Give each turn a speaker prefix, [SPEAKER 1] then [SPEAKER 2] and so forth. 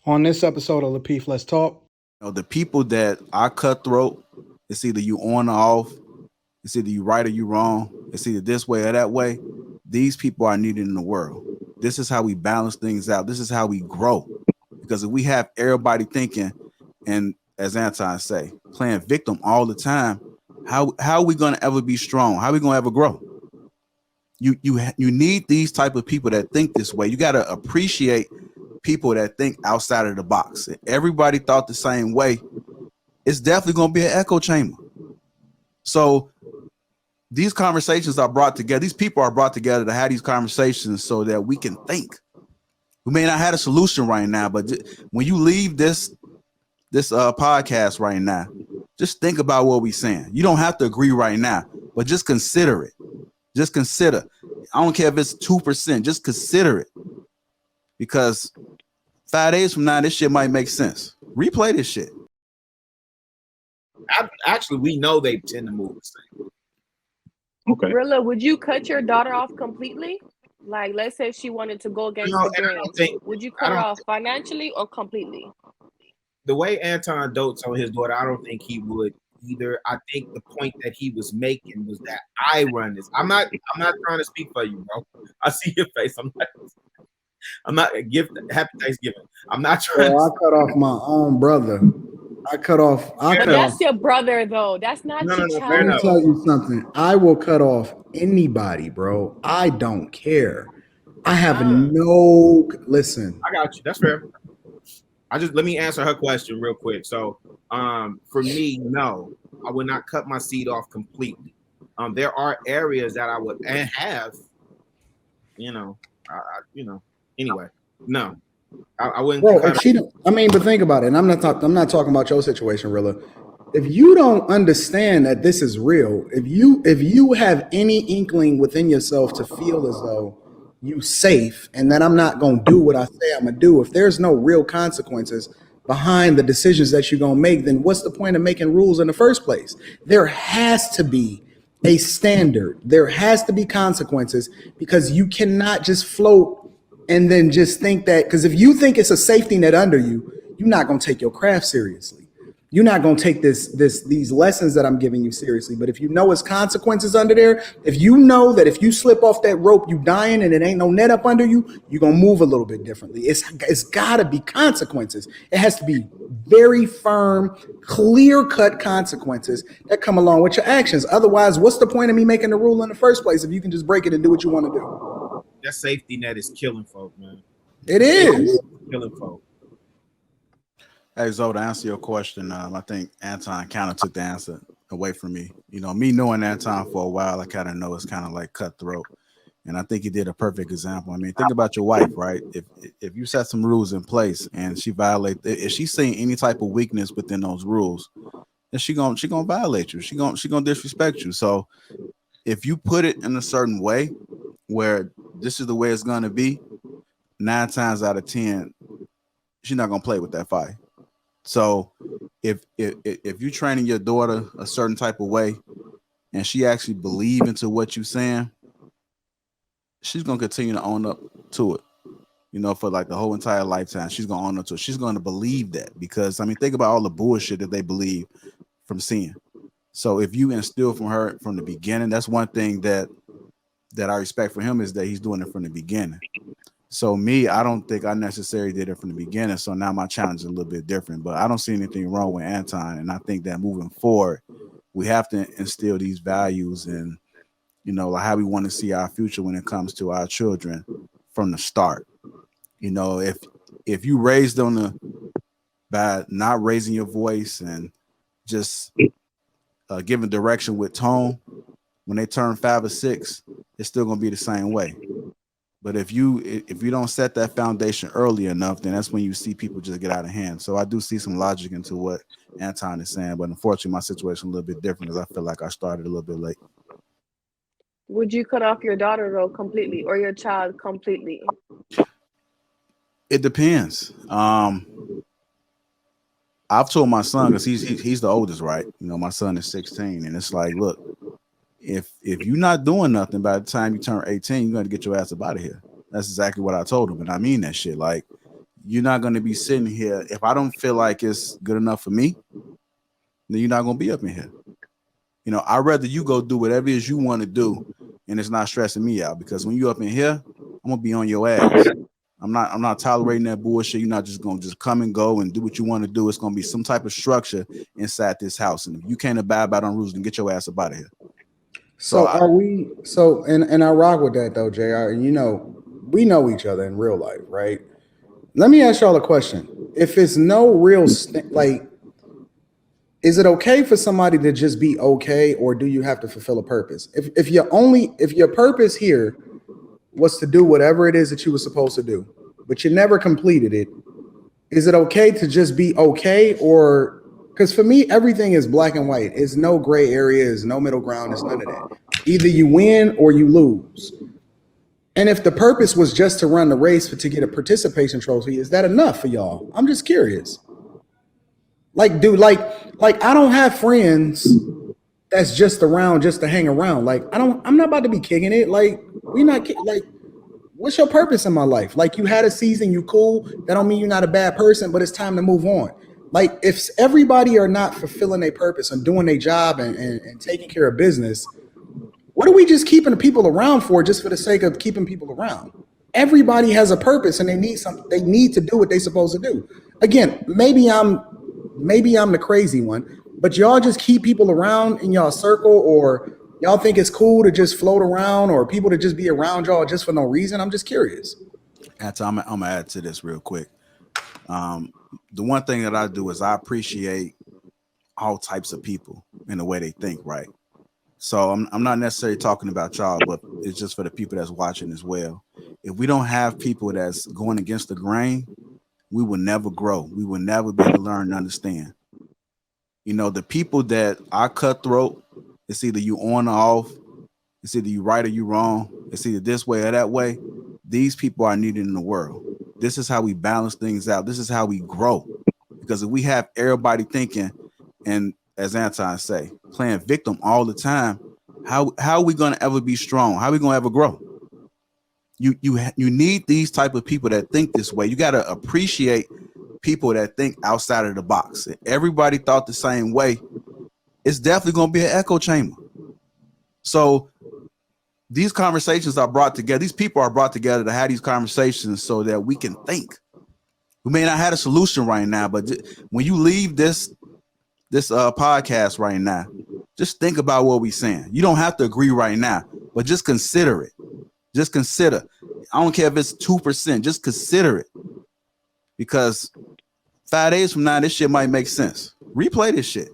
[SPEAKER 1] On this episode of Lapeef, Let's Talk.
[SPEAKER 2] The people that are cutthroat, it's either you on or off. It's either you right or you wrong. It's either this way or that way. These people are needed in the world. This is how we balance things out. This is how we grow. Because if we have everybody thinking, and as Anton say, playing victim all the time, how are we going to ever be strong? How are we going to ever grow? You need these type of people that think this way. You got to appreciate people that think outside of the box. If everybody thought the same way, it's definitely going to be an echo chamber. So these conversations are brought together. These people are brought together to have these conversations so that we can think. We may not have a solution right now, but when you leave this podcast right now, just think about what we're saying. You don't have to agree right now, but just consider it. Just consider. I don't care if it's 2%. Just consider it. Because 5 days from now, this shit might make sense. Replay this shit.
[SPEAKER 3] Actually, we know they tend to move the same.
[SPEAKER 4] Okay.
[SPEAKER 5] Rilla, would you cut your daughter off completely? Like, let's say she wanted to go against the grain. Would you cut her off financially or completely?
[SPEAKER 3] The way Anton dotes on his daughter, I don't think he would either. I think the point that he was making was that I run this. I'm not trying to speak for you, bro. I see your face. I'm not happy Thanksgiving. I'm not trying
[SPEAKER 1] I cut off my own brother.
[SPEAKER 5] That's your brother, though. That's not your child.
[SPEAKER 1] Let me tell you something. I will cut off anybody, bro. I don't care. I have listen.
[SPEAKER 3] I got you. That's fair. Let me answer her question real quick. So, for me, no, I would not cut my seed off completely. There are areas that I would have, anyway, no. I wouldn't.
[SPEAKER 1] Bro, if she don't, but think about it. And I'm not talking about your situation, Rilla. If you don't understand that this is real, if you have any inkling within yourself to feel as though you safe and that I'm not gonna do what I say I'm gonna do, if there's no real consequences behind the decisions that you're gonna make, then what's the point of making rules in the first place? There has to be a standard. There has to be consequences, because you cannot just float and then just think that, because if you think it's a safety net under you, you're not going to take your craft seriously. You're not going to take these lessons that I'm giving you seriously. But if you know it's consequences under there, if you know that if you slip off that rope, you dying and it ain't no net up under you, you're going to move a little bit differently. It's got to be consequences. It has to be very firm, clear-cut consequences that come along with your actions. Otherwise, what's the point of me making the rule in the first place if you can just break it and do what you want to do?
[SPEAKER 3] That safety net is killing folk, man.
[SPEAKER 1] It is
[SPEAKER 3] killing folk.
[SPEAKER 2] Hey, Zoe, to answer your question, I think Anton kind of took the answer away from me. Me knowing Anton for a while, I kind of know it's kind of like cutthroat. And I think he did a perfect example. Think about your wife, right? If you set some rules in place and she violates, if she's seeing any type of weakness within those rules, then she gonna violate you. She gonna disrespect you. So if you put it in a certain way where this is the way it's gonna be, 9 times out of 10, she's not gonna play with that fire. So if you're training your daughter a certain type of way and she actually believe into what you're saying, she's gonna continue to own up to it. For like the whole entire lifetime, she's gonna own up to it. She's gonna believe that, because think about all the bullshit that they believe from seeing. So if you instill from her from the beginning, that's one thing that I respect for him, is that he's doing it from the beginning. So me, I don't think I necessarily did it from the beginning. So now my challenge is a little bit different, but I don't see anything wrong with Anton. And I think that moving forward, we have to instill these values and, like how we want to see our future when it comes to our children from the start. If you raise them by not raising your voice and just giving direction with tone, when they turn 5 or 6, it's still going to be the same way. But if you don't set that foundation early enough, then that's when you see people just get out of hand. So I do see some logic into what Anton is saying, but unfortunately my situation is a little bit different because I feel like I started a little bit late.
[SPEAKER 5] Would you cut off your daughter though completely, or your child completely?
[SPEAKER 2] It depends. I've told my son, because he's the oldest, right? My son is 16, and it's like, look, if you're not doing nothing by the time you turn 18, you're going to get your ass up out of here. That's exactly what I told him, and I mean that shit. Like, you're not going to be sitting here. If I don't feel like it's good enough for me, then you're not going to be up in here. You know, I'd rather you go do whatever it is you want to do, and it's not stressing me out, because when you up in here, I'm gonna be on your ass. I'm not tolerating that bullshit. You're not just gonna just come and go and do what you want to do. It's gonna be some type of structure inside this house, and if you can't abide by them rules, then get your ass up out of here.
[SPEAKER 1] So are we? So and I rock with that though, Jr. And you know, we know each other in real life, right? Let me ask y'all a question. If it's no real like, is it okay for somebody to just be okay, or do you have to fulfill a purpose? If your purpose here was to do whatever it is that you were supposed to do, but you never completed it, is it okay to just be okay? Or because for me, everything is black and white. It's no gray area, it's no middle ground, it's none of that. Either you win or you lose. And if the purpose was just to run the race to get a participation trophy, is that enough for y'all? I'm just curious. Like, dude, like I don't have friends that's just around just to hang around. Like, I'm not about to be kicking it. Like, like, what's your purpose in my life? Like, you had a season, you cool. That don't mean you're not a bad person, but it's time to move on. Like, if everybody are not fulfilling their purpose and doing their job and taking care of business, what are we just keeping the people around for just for the sake of keeping people around? Everybody has a purpose and they need to do what they're supposed to do. Again, maybe I'm the crazy one, but y'all just keep people around in y'all circle, or y'all think it's cool to just float around, or people to just be around y'all just for no reason. I'm just curious.
[SPEAKER 2] I'm gonna add to this real quick. The one thing that I do is I appreciate all types of people in the way they think, right? So I'm not necessarily talking about y'all, but it's just for the people that's watching as well. If we don't have people that's going against the grain, we will never grow. We will never be able to learn and understand. You know, the people that are cutthroat, it's either you on or off. It's either you right or you wrong. It's either this way or that way. These people are needed in the world. This is how we balance things out. This is how we grow. Because if we have everybody thinking, and as Anton say, playing victim all the time, how are we going to ever be strong? How are we going to ever grow? You need these type of people that think this way. You got to appreciate people that think outside of the box. If everybody thought the same way, it's definitely going to be an echo chamber. So these conversations are brought together. These people are brought together to have these conversations so that we can think. We may not have a solution right now, but when you leave this podcast right now, just think about what we're saying. You don't have to agree right now, but just consider it. Just consider. I don't care if it's 2%. Just consider it, because 5 days from now, this shit might make sense. Replay this shit.